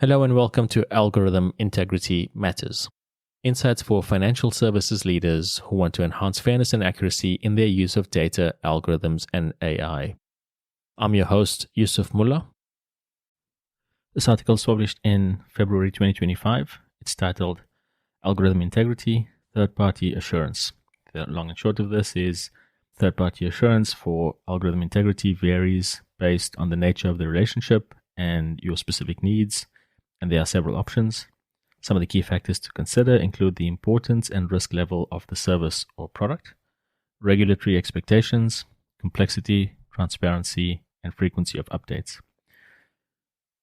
Hello and welcome to Algorithm Integrity Matters. Insights for financial services leaders who want to enhance fairness and accuracy in their use of data, algorithms, and AI. I'm your host, Yusuf Mullah. This article is published in February 2025. It's titled Algorithm Integrity, Third-Party Assurance. The long and short of this is third-party assurance for algorithm integrity varies based on the nature of the relationship and your specific needs. And there are several options. Some of the key factors to consider include the importance and risk level of the service or product, regulatory expectations, complexity, transparency, and frequency of updates.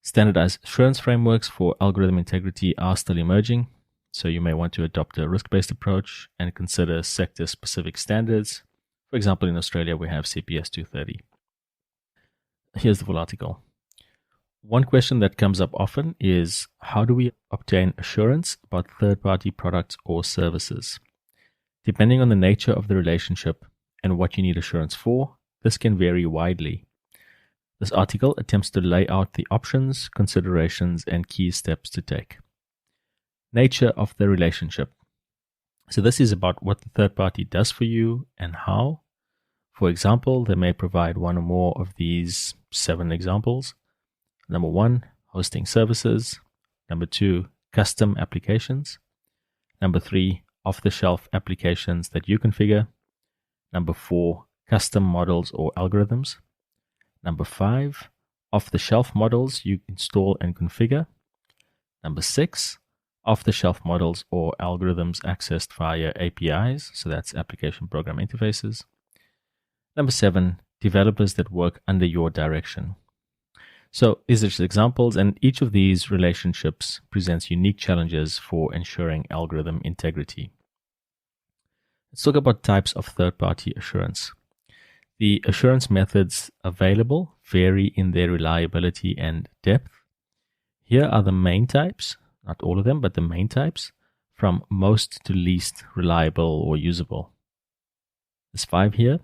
Standardized assurance frameworks for algorithm integrity are still emerging, so you may want to adopt a risk-based approach and consider sector-specific standards. For example, in Australia, we have CPS 230. Here's the full article. One question that comes up often is, how do we obtain assurance about third-party products or services? Depending on the nature of the relationship and what you need assurance for, this can vary widely. This article attempts to lay out the options, considerations, and key steps to take. Nature of the relationship. So this is about what the third party does for you and how. For example, they may provide one or more of these 7 examples. Number 1, hosting services. Number 2, custom applications. Number 3, off-the-shelf applications that you configure. Number 4, custom models or algorithms. Number 5, off-the-shelf models you install and configure. Number 6, off-the-shelf models or algorithms accessed via APIs, so that's application program interfaces. Number 7, developers that work under your direction. So these are just examples, and each of these relationships presents unique challenges for ensuring algorithm integrity. Let's talk about types of third-party assurance. The assurance methods available vary in their reliability and depth. Here are the main types, not all of them, but the main types, from most to least reliable or usable. There's 5 here.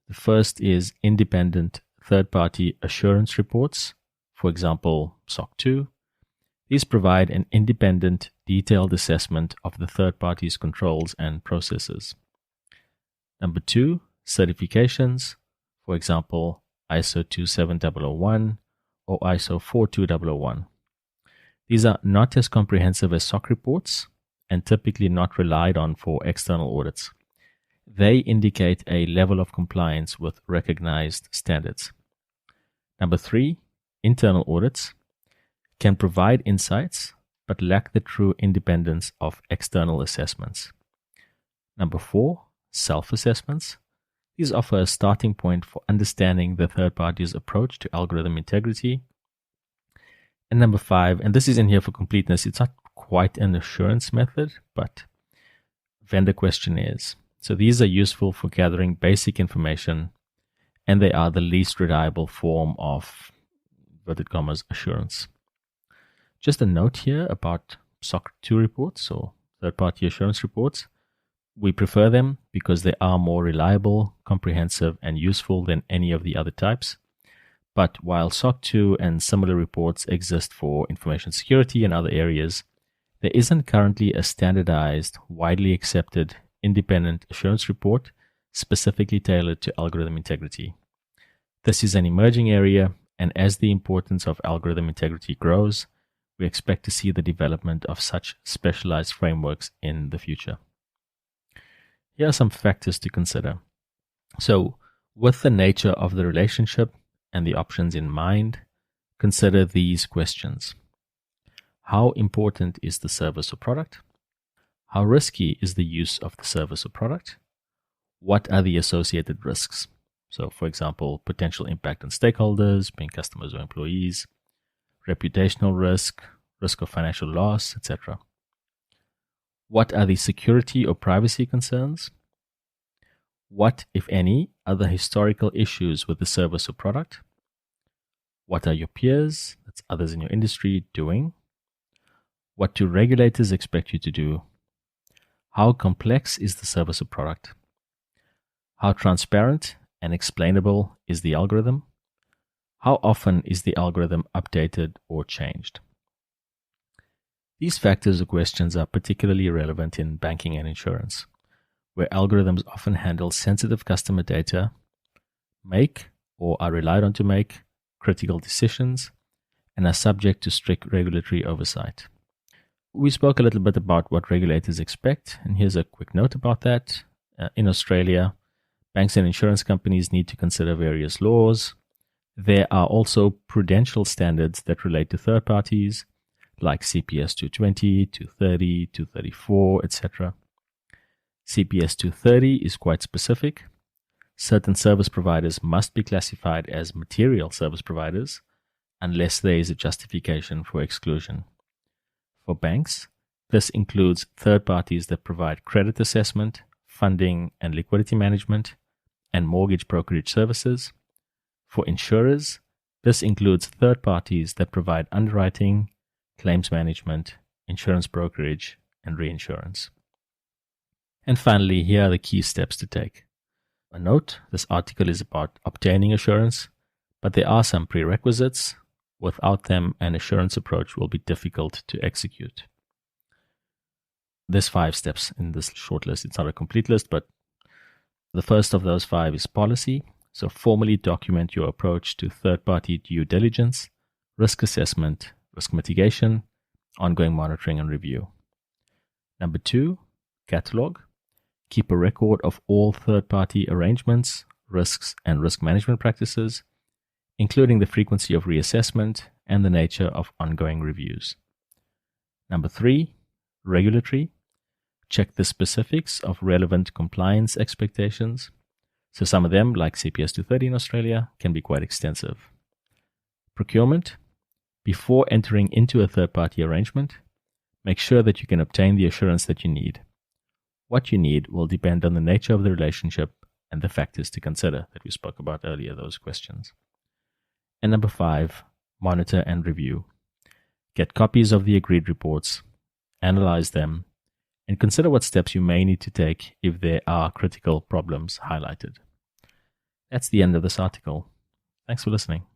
The first is independent third-party assurance reports. For example, SOC 2. These provide an independent, detailed assessment of the third party's controls and processes. Number 2, certifications. For example, ISO 27001 or ISO 42001. These are not as comprehensive as SOC reports and typically not relied on for external audits. They indicate a level of compliance with recognized standards. Number 3, internal audits can provide insights but lack the true independence of external assessments. Number 4, self-assessments. These offer a starting point for understanding the third party's approach to algorithm integrity. And number 5, and this is in here for completeness, it's not quite an assurance method, but vendor questionnaires. So these are useful for gathering basic information, and they are the least reliable form of assurance. Just a note here about SOC 2 reports or third-party assurance reports. We prefer them because they are more reliable, comprehensive, and useful than any of the other types. But while SOC 2 and similar reports exist for information security and other areas, there isn't currently a standardized, widely accepted, independent assurance report specifically tailored to algorithm integrity. This is an emerging area, and as the importance of algorithm integrity grows, we expect to see the development of such specialized frameworks in the future. Here are some factors to consider. So, with the nature of the relationship and the options in mind, consider these questions. How important is the service or product? How risky is the use of the service or product? What are the associated risks? So, for example, potential impact on stakeholders, being customers or employees, reputational risk, risk of financial loss, etc. What are the security or privacy concerns? What, if any, are the historical issues with the service or product? What are your peers, that's others in your industry, doing? What do regulators expect you to do? How complex is the service or product? How transparent and explainable is the algorithm? How often is the algorithm updated or changed? These factors or questions are particularly relevant in banking and insurance, where algorithms often handle sensitive customer data, make or are relied on to make critical decisions, and are subject to strict regulatory oversight. We spoke a little bit about what regulators expect, and here's a quick note about that. In Australia, banks and insurance companies need to consider various laws. There are also prudential standards that relate to third parties, like CPS 220, 230, 234, etc. CPS 230 is quite specific. Certain service providers must be classified as material service providers unless there is a justification for exclusion. For banks, this includes third parties that provide credit assessment, funding and liquidity management, and mortgage brokerage services. For insurers, this includes third parties that provide underwriting, claims management, insurance brokerage, and reinsurance. And finally, here are the key steps to take. A note, this article is about obtaining assurance, but there are some prerequisites. Without them, an assurance approach will be difficult to execute. There's 5 steps in this short list. It's not a complete list, but the first of those 5 is policy. So formally document your approach to third-party due diligence, risk assessment, risk mitigation, ongoing monitoring and review. Number 2, catalog. Keep a record of all third-party arrangements, risks, and risk management practices, including the frequency of reassessment and the nature of ongoing reviews. Number 3, regulatory. Check the specifics of relevant compliance expectations. So some of them, like CPS 230 in Australia, can be quite extensive. Procurement. Before entering into a third-party arrangement, make sure that you can obtain the assurance that you need. What you need will depend on the nature of the relationship and the factors to consider that we spoke about earlier, those questions. And number 5, monitor and review. Get copies of the agreed reports, analyze them, and consider what steps you may need to take if there are critical problems highlighted. That's the end of this article. Thanks for listening.